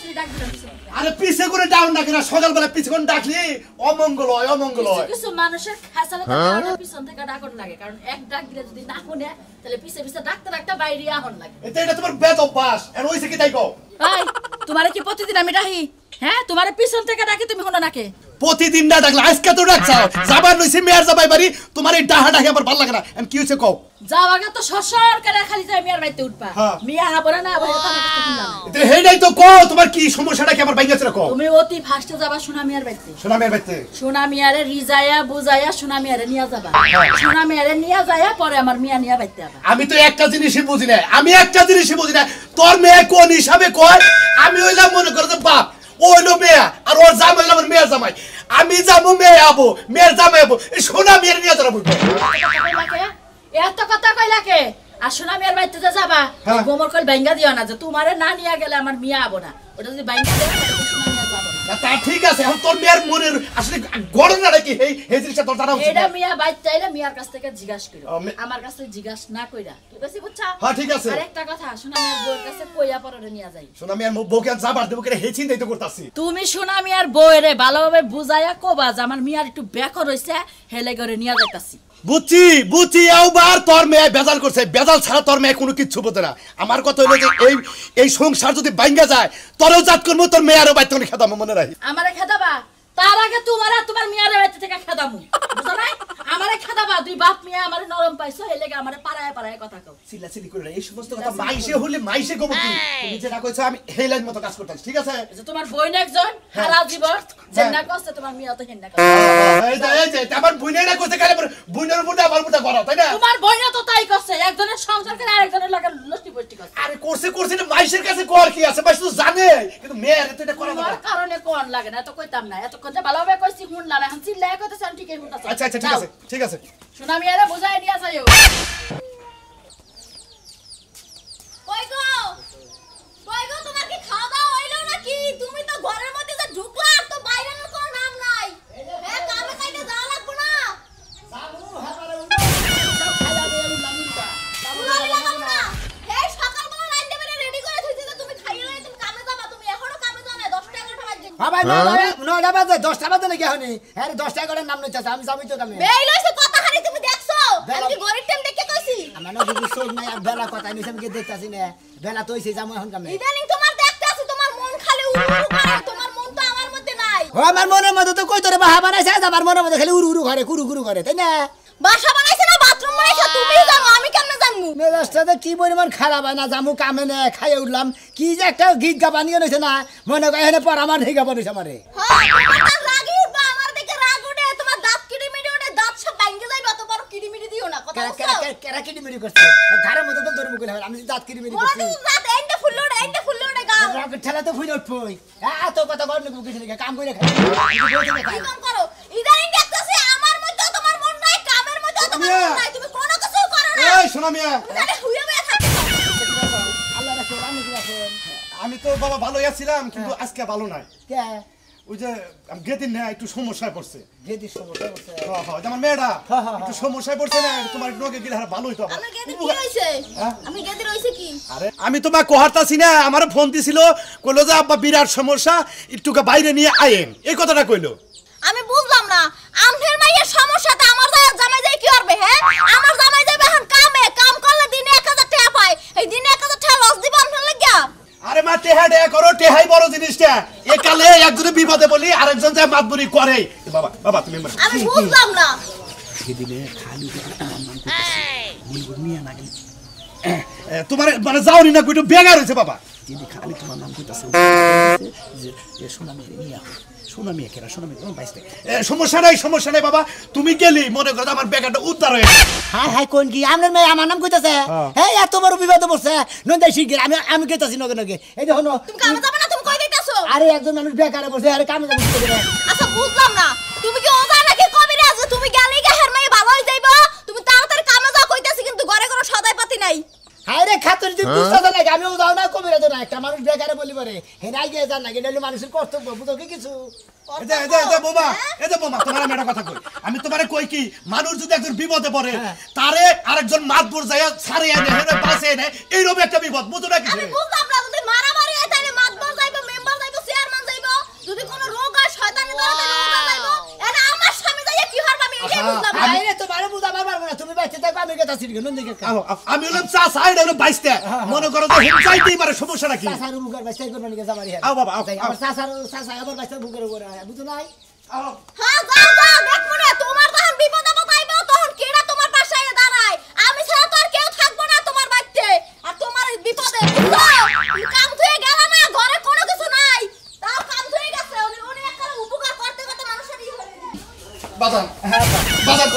তাড়াতাড়ি ডাক দিলাম আরে পিছে করে ডাউন না কেন সকালবেলা পিছে করে ডাকলি অমঙ্গল হয় অমঙ্গল হয় কিছু মানুষের খাসালে তার পিছন থেকে ডাকন লাগে কারণ এক ডাক দিলে যদি না শুনে তাহলে পিছে পিছে ডাকতে ডাকতে বাইরে আহন লাগে এটা তোমার বেদ অভ্যাস আর হইছে কি তাই কও ভাই তোমারে কি প্রতিদিন আমি ডাকি হ্যাঁ তোমারে পিছন থেকে ডাকি তুমি শুনো নাকে প্রতিদিন না ডাকলে আজকে তো ডাকছাও যাবার নইছে মেয়ার যাবাই বাড়ি তোমার এই ডাহা ডাকে আমার ভালো লাগে না আমি কি হইছে কও যাও আগে তো সরসর করে খালি যাই মিয়ার বাইতে উঠবা মিয়া হাবরা না আবার কথা কথা শুনলাম এটা হেডাই তো কও তোমার কি সমস্যাটা কি আমার বাইগাছে কও তুমি অতি ফাস্টে যাবা সোনা মিয়ার বাইতে সোনা মেয়ার বাইতে সোনা মিয়ারে রিজায়া বুজায়া সোনা মিয়ারে নিয়া যাবা সোনা মিয়ারে নিয়া যায়া পরে আমার মিয়া নিয়া বাইতে আবা আমি তো একটা জিনিসই বুঝি না তোর মেয়ে কোন হিসাবে কয় আমি হইলাম মনে করে যে বাপ ও হইলো মেয়ে আর ওর জামাই হইলো আমার মেয়ের জামাই আমি যাবো মেয়ে আবো মেয়ের জামাই আবো এই সোনা মেয়ের নিয়ে যাবো এত কথা কইলা কে আর সোনা মিয়ার বাইতে যে যাবা গোমর কল বাইঙ্গা দিও না যে তোমারে না নিয়া গেলে আমার মিয়া আবো না ওটা যদি বাইঙ্গা দেয় সোনা মিয়া যাবো না তা ঠিক আছে এখন তোর মেয়ের মনের আসলে ঘটনাটা কি এই জিনিসটা তোর জানা উচিত এটা মিয়া বাইতে চাইলে মিয়ার কাছ থেকে জিজ্ঞাসা করো আমার কাছে জিজ্ঞাসা না কইরা ঠিক আছে বুঝছা হ্যাঁ ঠিক আছে আরেকটা কথা সোনা মিয়ার বউয়ের কাছে কইয়া পরে নিয়া যাই সোনা মিয়ার বউকে যাবার দেবো কেন হেচিন দিতে করতাছি তুমি সোনা মিয়ার বউয়েরে ভালোভাবে বুঝাইয়া কবা যে আমার মিয়ার একটু ব্যাকর হইছে হেলে করে নিয়া যাইতাছি বুঝছি এইবার তোর মেয়ে বেজাল করছে বেজাল ছাড়া তোর মেয়ে কোনো কিচ্ছু বোঝে না আমার কথা হইলো যে এই সংসার যদি ভাঙ্গা যায় তোরও জাত করবো তোর মেয়েরও বাইতে খেদাম মনে রাখি আমারে খেদাবা তার আগে তোমার মিয়ারে বাইতে থেকে খেদামু বুঝছো না আমারে খেদাবা দুই বাপ মিয়া আমারে নরম পাইছো এই লাগা আমারে পাড়ায় পাড়ায় কথা কও চিল্লাচিল্লি করে এই সমস্ত কথা মাইসে হলে মাইসে কব কি তুমি যেটা কইছো আমি এই লাইন মতো কাজ করতাম ঠিক আছে যে তোমার বোন একজন সারা জীবন যেনা কষ্ট তোমার মিয়া তো হেন্না কষ্ট এই যে আমার বোনেরা কইতে গেলে বোনের উপর আমার উপর গড়া তাই না তোমার বোনও তো তাই করছে একজনের সংসার করে আরেকজনের লাগা লষ্টি পষ্টি করছে আরে করছে না মাইসের কাছে কর কি আছে মাইস তো জানে কিন্তু মেয়ের তো এটা করা না তোমার কারণে কোন লাগে না তো কইতাম না এত কথা ভালোভাবে কইছি শুনলা না এখন চিল্লায় কইতেছ আমি ঠিকই শুনতাছি আচ্ছা ঠিক আছে সোনা মিয়ারে বুঝাই নিয়া যাইও কই গো তোমার কি খাওয়া দাওয়া হইলো নাকি তুমি তো ঘরের মধ্যে যে ঢুকলা আর তো বাইরের কোনো নাম নাই হ্যাঁ কামে কাইতে যাওয়া লাগবে না সামু হাবারে এই সকালবেলা রাইতে বেরে রেডি করে থইছি যে তুমি খাইয়ে লই তুমি কামে যাবা তুমি এখনো কামে যাও না 10 টাকা বাজে বাবা নটা বাজে 10টা বাজে নাকি হনি হ্যাঁ 10 টাকা করে নাম লইতাছ আমি যাবই তো কামে বেই লইছে কথা হারি তুমি দেখছো আমি কি গরিব টেম দেখে কইছি আমার না বুঝি সব নাই আর বেলা কথা নিছে আমি কি দেখতাছি না বেলা তো হইছে যামু এখন কামে ইদানিং তোমার দেখতে আছি তোমার মন খালি উড়ু করে তোমার মন তো আমার মধ্যে নাই ও আমার মনের মধ্যে তো কই তোরে বাহা বানাইছে আমার মনের মধ্যে খালি উড়ু করে কুরু করে তাই না বাসা বানাইছে না বাথরুম বানাইছে তুমি জানো আমি কেমনে জানমু মেজাজটা কি পরিমাণ খারাপ হয় না জামু কামে না খাইয়ে উঠলাম কি যে একটা গীত গা বানিয়ে রয়েছে না মনে করে এখানে পর আমার ঠিক বানিয়েছে আমারে হ্যাঁ রাগি উঠবা আমার দিকে রাগ উঠে তোমার দাঁত কিড়িমিড়ি উঠে দাঁত সব ভাঙে যাইবে অত বড় কিড়িমিড়ি দিও না কথা বলছো কেরা কিড়িমিড়ি করছে ঘরের মধ্যে তো ধর্ম করে আমি দাঁত কিড়িমিড়ি করছি ওরে দাঁত এন্ডে ফুললো ওড়ে গা রাগের ঠেলা তো ফুল উঠবই এত কথা বল না কিছু নাকি কাম করে খাই কি কাম করো ইদানিং দেখতেছি আমার মধ্যে তোমার মন নাই কামের মধ্যে তোমার মন নাই তুমি কোনো কিছু করো না এই সোনা মিয়া জানে হুইয়া বয়া থাকো আল্লাহ রাখো আমি কি রাখেন আমি তো বাবা ভালোই আছিলাম কিন্তু আজকে ভালো নাই কে ওই যে গেদিন না একটু সমস্যায় পড়ছে গেদি সমস্যা হচ্ছে আমার মেয়েটা একটু সমস্যায় পড়ছে না তোমার নগে গেলে আর ভালোই তো আমার গেদি কি হইছে আমি গেদি রইছে কি আরে আমি তোমার কোহারতাছি না আমার ফোন দিছিল কইলো যে আব্বা বিরাট সমস্যা একটুকে বাইরে নিয়ে আইেন এই কথাটা কইলো আমি বুঝলাম না আমনের মাইয়ের সমস্যাটা আমার জামাই যাই কি করবে হ্যাঁ আমার জামাই যাবে এখন কামে কাম করলে দিনে 1000 টাকা পায় এই দিনে 1000 টাকা লস দিব আমনের লাগিয়া আরে মা টেহা করো টেহাই বড় জিনিসটা একালে একজনে বিপদে বলি আরেকজন যে মাতবুরি করে বাবা তুমি আমি বুঝলাম না সেদিনে খালি আমার নাম কইতাছে মিয়া না গেল তোমার মানে যাওনি না কইটো বেগার হইছে বাবা তিনি খালি তোমার নাম কইতাছে যে সোনা মেয়ে নিয়া সোনা মেয়ে কেরা সোনা মেয়ে তোমার বাইসতে সমস্যা নাই বাবা তুমি গেলি মনে করো আমার বেগারটা উদ্ধার হয়ে গেল হাই কোন কি আপনার মেয়ে আমার নাম কইতাছে এই এত বড় বিপদ পড়ছে নন্দাই শিগগির আমি কইতাছি নগে এই দেখো তুমি কামে যাবে না তুমি কই দিতাছো আরে একজন মানুষ বেকারে বসে আরে কামে যাবে কি করে আচ্ছা বুঝলাম না তুমি কি ওজা নাকি কবিরাজ তুমি গেলেই গাহের মেয়ে ভালো হই যাইবা তুমি তাড়াতাড়ি কামে যাও কইতাছি কিন্তু ঘরে কোনো সদাই পাতি নাই আরে খাতুর তুই বুঝতাছ না আমিও যাও না কবিরাজ না একটা মানুষ বেকারে বলি পারে হে নাই গিয়ে জান না গেলে মানুষের কর্তব্য বুঝো কি কিছু বোমা তোমার আমি একটা কথা কই আমি তোমারে কই কি মানুষ যদি একজন বিপদে পড়ে তারে আরেকজন মাতবর যায়া ছাড়ে এনে হেরে পাশে এনে এইরকম একটা বিপদ বুঝো না কি আমি বুঝলাম না যদি মারামারি হয় তাহলে মাতবর যাইবে মেম্বার গেতা সিট গেল দেখে আমি হলাম চা সাইড হলো 22টা মনে করো যে চাইতেই পারে সমস্যাটা কি চাচার বুকের বাইস্তাই করবেন কি যাবারি আও বাবা আও আমার চাচা আবার বাইস্তার বুকের উপরে বুঝো নাই আও হ্যাঁ যাও যাও দেখো না তোমার যখন বিপদ আপদ আইবে তখন কেডা তোমার পাশে এসে দাঁড়ায় আমি ছাড়া তো আর কেউ থাকবো না তোমার বাড়িতে আর তোমার বিপদে বুঝছো তুমি কাম ধুয়ে গেল না ঘরে কোনো কিছু নাই তাও কাম ধুয়ে গেছে উনি একটা উপকার করতে করতে মানুষের ই হয়ে বাজান বাজান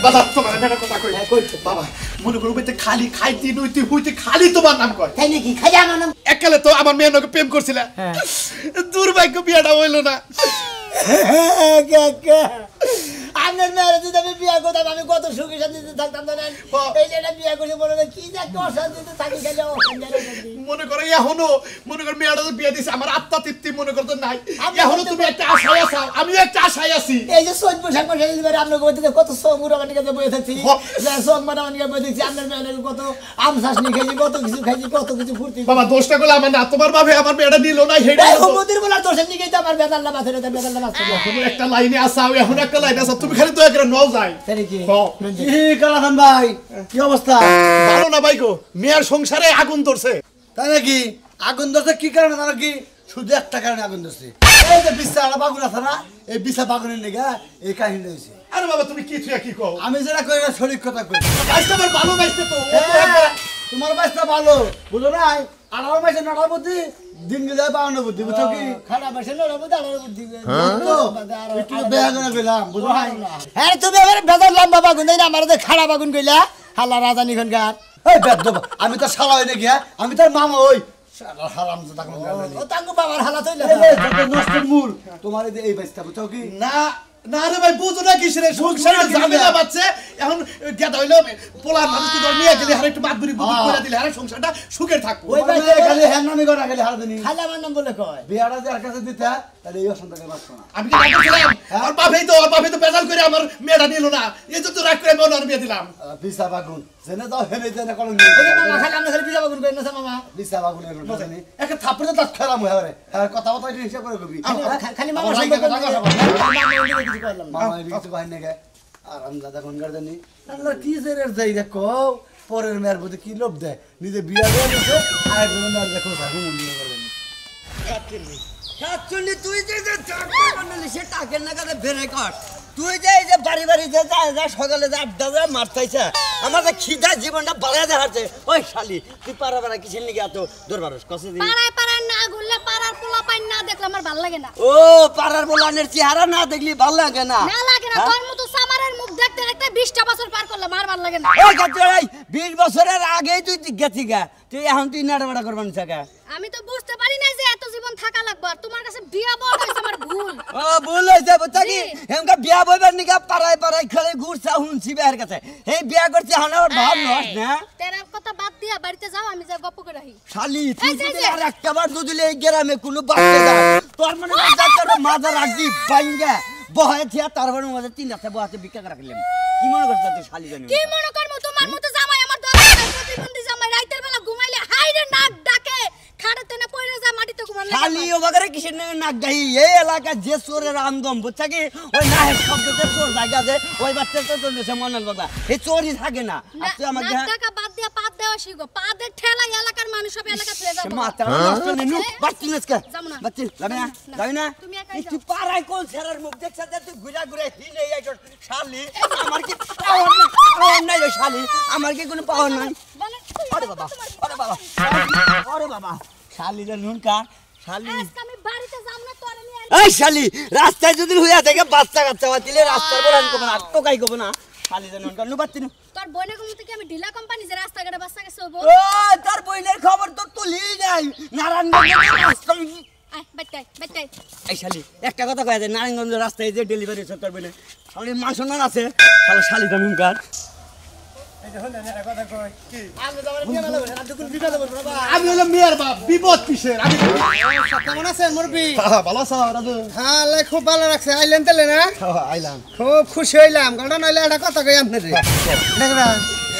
বাজান তোমার একটা কথা কই বাবা মনে করো বেতে খালি খাইতে নইতে হইতে খালি তোমার নাম কয় তাই নাকি খাজা আমার নাম এককালে তো আমার মেয়ের নাকি প্রেম করছিল দুর্ভাগ্য বিয়াটা হইল না আপনার মেয়ের যদি আমি বিয়ে করতাম আমি কত সুখী শান্তিতে থাকতাম জানেন এই যে বিয়ে করে বলে কি যে একটা অশান্তিতে থাকি খেলে মনে করো এখনো মনে করো মেয়েটা বিয়ে দিছে আমার আত্মা তৃপ্তি মনে করতে নাই এখনো তুমি একটা আশায় আছো আমিও একটা আশায় আছি এই যে সৈয়দ পোশাক মাসে আপনার বইতে কত সবুরা মানে কাছে বয়ে থাকছি সব মানে বয়ে দেখছি আপনার মেয়ের কত আম শাসনি খাইছি কত কিছু ফুর্তি বাবা দোষটা গুলো আমার না তোমার বাপে আমার মেয়েটা নিল না হেডা মোদির বলা দোষের নিকেই তো আমার বেদাল্লা মাথায় বেদাল্লা মাছ এখনো একটা লাইনে আসাও এখন একটা লাইনে আসাও তুমি খালি দয়া করে নাও যাই তাই কি কি কালাখান ভাই কি অবস্থা ভালো না ভাই গো মেয়ের সংসারে আগুন ধরছে তাই নাকি আগুন ধরছে কি কারণে জানো কি শুধু একটা কারণে আগুন ধরছে এই যে বিছা বাগুন আছে না এই বিছা বাগুনের লেগে এই কাহিনী হয়েছে আরে বাবা তুমি কি থুয়া কি কও আমি যেটা কই না সঠিক কথা কই বাইসটা আমার ভালো বাইসতে তো তোমার বাইসটা ভালো বুঝো নাই 18 মাসে 9 বুদ্ধি দিন গেলে 52 বুদ্ধি বুঝছো কি খারাপ মাসে লড়া বুদ্ধি আলাদা বুদ্ধি একটু বেয়া করে গেলাম বুঝো নাই হ্যাঁ তুমি এবারে বেদার লম্বা বাগুন দেই না আমার খারাপ বাগুন কইলা হাল্লা রাজানি খানকার এই বেদ আমি তো শালা হই নাকি আমি তোর মামা ওই শালা হারাম জাদা কোন ও তাঙ্গু বাবার হালাত হইলা নষ্টের মূল তোমার এই বাইসটা বুঝছো কি না না রে ভাই বুঝো না কিসের সংসারে ঝামেলা বাচ্চা এখন গেদা হইলো পোলার মানুষ তো নিয়ে গেলে আর একটু বাদবুরি বুদ্ধি করে দিলে আর সংসারটা সুখের থাকবো ওই বাইসে খালি হ্যাঁ নামি করা গেলে হার দিনি খালি আমার নাম বলে কয় বিয়াটা যে আর কাছে দিতে তাহলে এই অসন্তানকে বাঁচতো না আমি কি রাখছিলাম আর বাপেই তো পেশাল করে আমার মেয়েটা নিল না এই তো রাগ করে আমি ওনার বিয়ে দিলাম বিছা বাগুন জেনে দাও হেনে জেনে কলম মামা খালি আমরা খালি বিজা বাগুন কই না মামা বিছা বাগুন এর কথা জানি একটা থাপড়ে দাঁত খেলাম হরে আর কথা কথা হিসাব করে কবি খালি মামা কিছু কইলাম মামা এই কিছু কই নাকি আর আমি দাদা কোন গার জানি আল্লাহ কি জেরের যাই দেখো পরের মেয়ের প্রতি কি লোভ দেয় নিজে বিয়া দিয়ে দিছে আর একজন মেয়ের দেখো সাথে মন্দির করবেন শাকচুন্নি তুই যে চাকরি বানালি সে টাকের নাগাদে বেড়ে কর তুই যে এই যে বাড়ি বাড়ি যে যা সকালে যা আড্ডা যা মারতাইছে আমার যে খিদা জীবনটা বাড়ায় দেখাচ্ছে ওই শালি তুই পাড়া পাড়া কিসের নিকে এত দরবারস কসে দিই পাড়ায় না ঘুরলে পাড়ার পোলা পাইন না দেখলে আমার ভালো লাগে না ও পাড়ার বলানের চেহারা না দেখলি ভালো লাগে না না লাগে না তোর মতো সামারের মুখ দেখতে দেখতে 20টা বছর পার করলাম আর ভালো লাগে না ওই গাছড়াই 20 বছরের আগেই তুই গেছি গা তুই এখন তুই নাড়াবাড়া করবান চাকা আমি তো বুঝতে পারি না যে এত জীবন থাকা লাগবে আর তোমার কাছে বিয়া বড় হইছে আমার ভুল ও ভুল হইছে বুঝছ কি হেমকা বিয়া বইবার নিকা পাড়ায় পাড়ায় খেলে ঘুরছা হুনছি বিয়ার কাছে এই বিয়া করছি এখন আর ভাব নস না তেরা কথা বাদ দিয়া বাড়িতে যাও আমি যা গপ্প করে রাখি শালি তুই যদি আর একবার যদি এই গ্রামে কোনো বাচ্চা যায় তোর মনে হয় যাচ্ছে মাথা রাখবি বাইঙ্গা বহায় থিয়া তারপরে মধ্যে 3 রাতে বহাতে ভিক্ষা রাখলাম কি মনে করছ তুই শালি জানি কি মনে করমু তোমার মতো জামাই আমার দরকার প্রতিবন্ধী জামাই রাতের বেলা ঘুমাইলে হাইরে নাক ডাকে খাড়াতে না পড়ে যায় মাটিতে ঘুমালে শালি ও বাগারে কিসের নাক গাই এই এলাকা যে চোরের আমদম বুঝছা কি ওই নাহের শব্দতে চোর জায়গা যে ওই বাচ্চাটা তো নেছে মনাল বাবা এই চোরই থাকে না আর তুই আমাকে নাক ডাকা বাদ দিয়া পাত দেওয়া শিখো পাদের ঠেলা এলাকার মানুষ সব এলাকা ছেড়ে যাবো মাথা নষ্ট নেনু বাচ্চি নেসকা যাবো না। বাচ্চি যাবি না তুমি একাই যাও। তুই পাড়ায় কোন ছেড়ার মুখ দেখছ যে তুই ঘুরা ঘুরা হিনে এই শালি আমার কি পাওয়ার নাই রে শালি আমার কি কোনো পাওয়ার নাই আরে বাবা আরে বাবা শালি রে নুনকা শালি আজকে আমি বাড়িতে যাব না তোরে নিয়ে এই শালি রাস্তায় যদি হইয়া থেকে বাচ্চা কাচ্চা দিলে রাস্তার বলান কব না টোকাই কব না শালি রে নুনকা নু বাচ্চি তোর বইনে কমতে কি আমি ঢিলা কোম্পানি যে রাস্তাঘাটে বাচ্চা গেছে হবো ও তোর বইনের খবর তো তুলি নাই নারায়ণগঞ্জের রাস্তা আয় বাইটাই এই শালি একটা কথা কয়া যায় নারায়ণগঞ্জ রাস্তায় যে ডেলিভারি সরকার বলে শালি মাংসনার আছে শালা শালি দামুনকার আমি হলাম মেয়ের বাপ বিপদ কিসের আমি কেমন আছেন মুরবি ভালো আছো রাজু হ্যাঁ খুব ভালো লাগছে আইলেন তেলে না আইলাম খুব খুশি হইলাম কারণ নইলে একটা কথা কই আপনাদের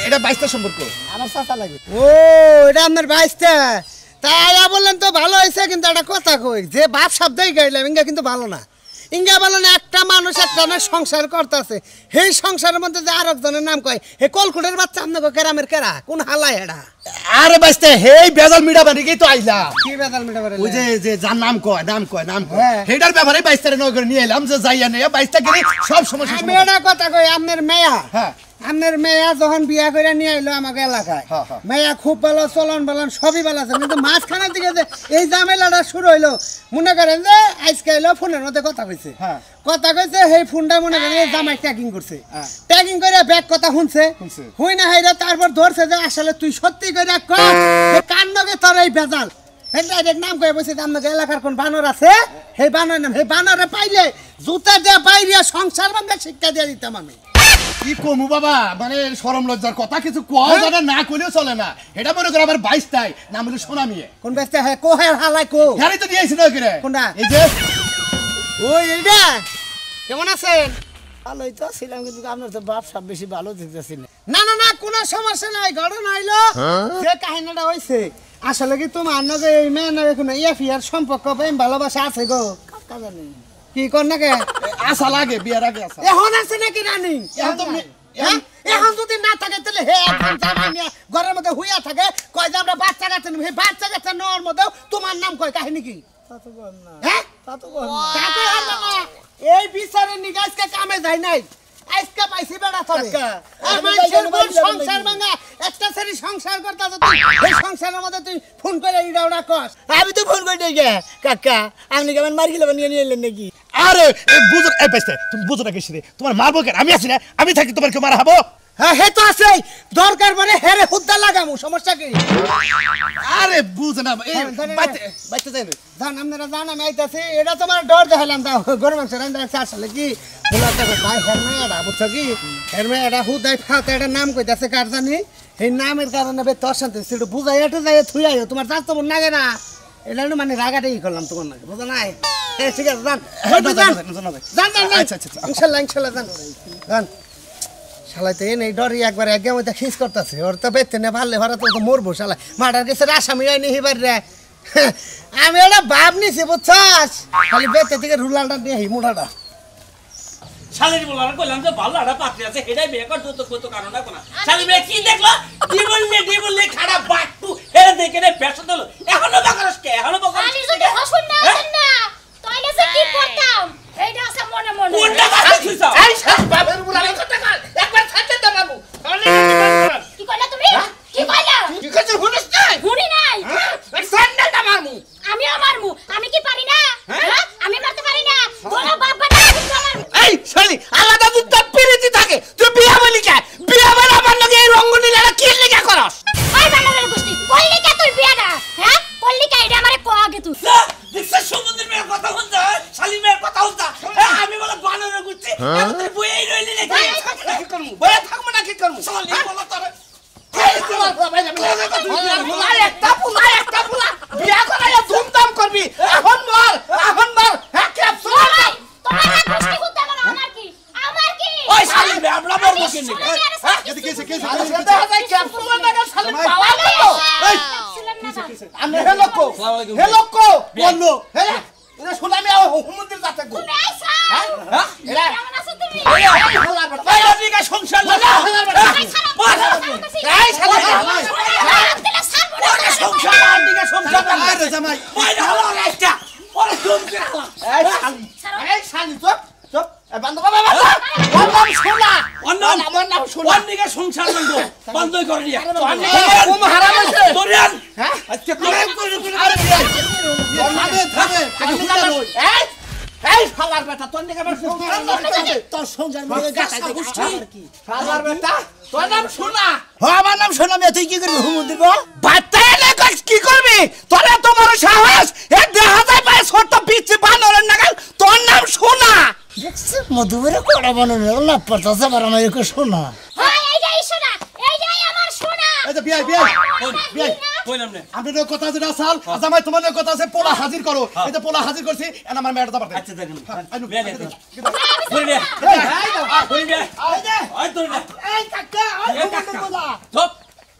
এটা 22টা সম্পর্ক আমার চাচা লাগে ও এটা আপনার 22টা তাই বললাম তো ভালো হয়েছে কিন্তু একটা কথা কই যে বাপ শব্দই গাইলাম ইঙ্গা কিন্তু ভালো না ইঙ্গা বলেন একটা মানুষ একটা সংসার করতেছে সেই সংসারের মধ্যে যে আরেকজনের নাম কয় হে কলকুটের বাচ্চা আপনাকে কেরামের কেরা কোন হালাই এডা আরে বাইস্তে হেই বেজাল মিডা বানিকেই তো আইলা কি বেদাল মিটা করে ওই যে যার নাম কয় হেডার ব্যাপারে বাইস্তারে নগর নিয়ে এলাম যে যাইয়া নিয়ে বাইস্তা গেলে সব সমস্যা আমি এটা কথা কই আপনার মেয়া হ্যাঁ আপনার মেয়া যখন বিয়া করে নিয়ে আইলো আমাকে এলাকায় মেয়া খুব ভালো চলন বলন সবই ভালো আছে কিন্তু মাঝখানের দিকে যে এই ঝামেলাটা শুরু হইলো মনে করেন যে আজকে এলো ফোনের মধ্যে কথা কইছে কথা কইছে সেই ফোনটা মনে করেন জামাই ট্যাগিং করছে ট্যাগিং করে ব্যাগ কথা শুনছে হুই না হাইরা তারপর ধরছে যে আসলে তুই সত্যি করে কর কার নগে তোর এই বেজাল ডাইরেক্ট নাম কয়ে বলছে আপনাকে এলাকার কোন বানর আছে সেই বানর নাম সেই বানরে পাইলে জুতা দিয়ে বাইরে সংসার বান্ধব শিক্ষা দিয়ে দিতাম আমি কি কমু বাবা মানে শরম লজ্জার কথা কিছু কোয়া জানা না কইলেও চলে না এটা মনে করে আমার বাইস্তাই নাম হলো সোনা মিয়া কোন ব্যস্ত হ্যাঁ কো হ্যাঁ হালাই কো হ্যাঁ তো দিয়েছি না করে কোনটা এই যে ওই এইটা কেমন আছেন ভালোই তো ছিলাম কিন্তু আপনার তো ব্যবসা বেশি ভালো দিতেছি না না না না কোনো সমস্যা নাই ঘটনা হইলো যে কাহিনীটা হইছে আসলে কি তোমার নগে এই মেয়ে নগে কোনো ইয়াফিয়ার সম্পর্ক প্রেম ভালোবাসা আছে গো কাকা জানি কি কর নাকি আশা লাগে বিয়ার আগে আশা এখন আছে নাকি রানি এখন তো হ্যাঁ? এখন যদি না থাকে তাহলে হে একদম জামাই নিয়ে ঘরের মধ্যে হুইয়া থাকে কয় যে আমরা বাচ্চা কাচ্চা নেব সেই বাচ্চা কাচ্চা নেওয়ার মধ্যেও তোমার নাম কয় কাহিনী কি তা তো বল না হ্যাঁ তা তো বল তা তো হবে না। এই বিচারের নিগে আজকে কামে যায় নাই আজকে পাইছি বেড়া চলে আমার ছেলের সংসার ভাঙা একটা ছেলে সংসার করতে তুই এই সংসারের মধ্যে তুই ফোন করে ইডা ওডা কস আমি তো ফোন করে গে কাকা আপনি কেমন মার গেলে নিয়ে নিয়ে এলেন নাকি আরে বুঝো এই বাইস্তে তুমি বুঝো না কিসে তোমার মারবো কেন আমি আছি না আমি থাকি তোমার কেউ মারা হবো হ্যাঁ হে তো আছে দরকার মানে হেরে হুদ্দা লাগামু সমস্যা কি আরে বুঝ না এই ধরে- বাইতে যাই না জান আপনারা জান আমি আইতাছি এটা তোমার ডর দেখালাম তা গরম মাংস রান্না আসলে কি বলাটা ভাই হেরমেয়াটা বুঝছো কি হেরমেয়াটা হুদাই ফাতে এটা নাম কইতাছে কার জানি এই নামের কারণে বে তোর শান্তি সেটা বুঝাই এটা যাই থুই আইও তোমার চাষ তো মন লাগে না এটা মানে রাগাটাই করলাম তোমার নাকি বুঝো নাই ঠিক আছে জান জান জান আচ্ছা আচ্ছা ইনশাল্লাহ ইনশাল্লাহ জান জান শালাই তো এই ডরি একবার এক মধ্যে খিস করতেছে ওর তো বেতে না ভালো ভাড়া তো মরবো শালা মার্ডার কেসের আসামি হয়নি এবার রে আমি ওটা ভাব নিছি বুঝছাস খালি বেতে থেকে রুলালটা নিয়ে হি মুঠাটা শালির বলার কইলাম যে ভালো একটা পাত্রী আছে এটাই বিয়ে কর তো কত কারণ না কোনা শালি মেয়ে কি দেখলো ডি বললে খারাপ বাট্টু এর দেখে রে পেশ দিল এখনো বাকরস কে এখনো বাকরস আমি যদি হসুন না হতেন না তাইলে যে কি করতাম এইটা আছে মনে মনে কোনটা কথা কইছো এই সব বাবের বুলালে কথা কর একবার ছাড়তে দাও বাবু তাহলে কি কইলা তুমি কি কইলা কি করছ শুনিস না ঘুরি নাই স্যান্ডেলটা মারমু আমি মারমু আমি কি পারি না হ্যাঁ আমি মারতে পারি না তোরা বাপ বাটা আমার এই শালি আলাদা দুধ পিরিতি থাকে তুই বিয়া বলি কে বিয়া বলে আমার লগে এই রঙ্গনি লাগা কি লাগা করস ওই বানানোর গোষ্ঠী করলি কে তুই বিয়া না হ্যাঁ করলি কে এটা আমারে কো আগে তুই দেখছ সমুদ্রের মেয়ের কথা শুনছ শালি মেয়ের কথা শুনছ আমি বলে বানরে গুচ্ছি তুই বইই রইলি নাকি কি করমু বইয়া থাকবো না কি করমু শালি বলা তোরে একটা পুলা বিয়া করাইয়া ধুমধাম করবি এখন মার হ্যাঁ ক্যাপসুল তোমার গোষ্ঠী হুদ্দা করো আমার কি ওই শালি মেয়ে আমরা মরবো কেন এদিকে এসে কে ক্যাপসুল লাগা শালি পাওয়া গেল এই আমি হে লোক বললো হ্যাঁ এরা শুনে আমি হুমুন্দির যাতে গো হ্যাঁ এরা কেমন আছো তুমি ওই দিকে সংসার লাগা এই শালা সংসার দিকে সংসার আরে জামাই ওই হলো একটা ওরে জুম করে হালা এই শালি চুপ এ বন্ধ বাবা বন্ধ শোনা আমার নাম শোনা ওর দিকে সংসার বন্ধ করে দিয়া ও হারাম আছে তোরিয়ান হ্যাঁ আজকে তোরে আরে থামে এই ফালার বেটা তোর দিকে আমার তোর সংসার মধ্যে গাছাই কি ফালার বেটা তোর নাম শোনা আমার নাম শোনা মেয়ে তুই কি করবি হুমুর দিব বাচ্চা এলে কি করবি তোরা তোমার সাহস এ দেখা যায় পায় ছোট পিচ্ছি বানরের নাগাল তোর নাম শোনা দেখছিস মধুবের কোড়া বানানো লাভ পড়তেছে আবার আমার একে শোনা হ্যাঁ এইটাই শোনা এইটাই আমার শোনা এই যে বিয়াই কইলাম না আপনাদের কথা আছে রাসাল জামাই তোমাদের কথা আছে পোলা হাজির করো এই যে পোলা হাজির করছি এনা আমার মেয়েটা পারতে আচ্ছা দেখেন আইনু বিয়া দেখেন কই রে কই রে ওই তোর না এই কাকা ওই হুমুর বলা চুপ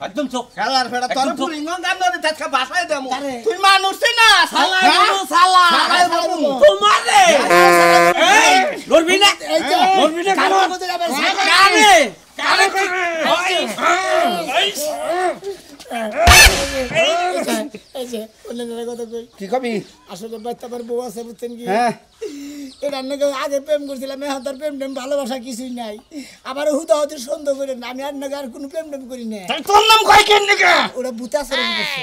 একদম চোখ খেলার ফেড়া তোর একদম চুপ। পুরিং গান ধরে তাকে বাসায় দেমু আরে। তুই মানুষ না শালা শালা তোমারে এই লড়বি না লড়বি না কেন কানে কানে এই যে অন্যের কথা কই কি কবি আসলে বাচ্চাদের বউ আছে বুঝছেন কি হ্যাঁ এটা নাকি আগে প্রেম করছিলাম এখন তার প্রেম টেম ভালোবাসা কিছুই নাই আবার হুদাহুদি সন্দেহ করেন আমি আর নাকি আর কোনো প্রেম টেম করি না তোর নাম কয় কেন নাকি ওরা বুতা আচরণ করছে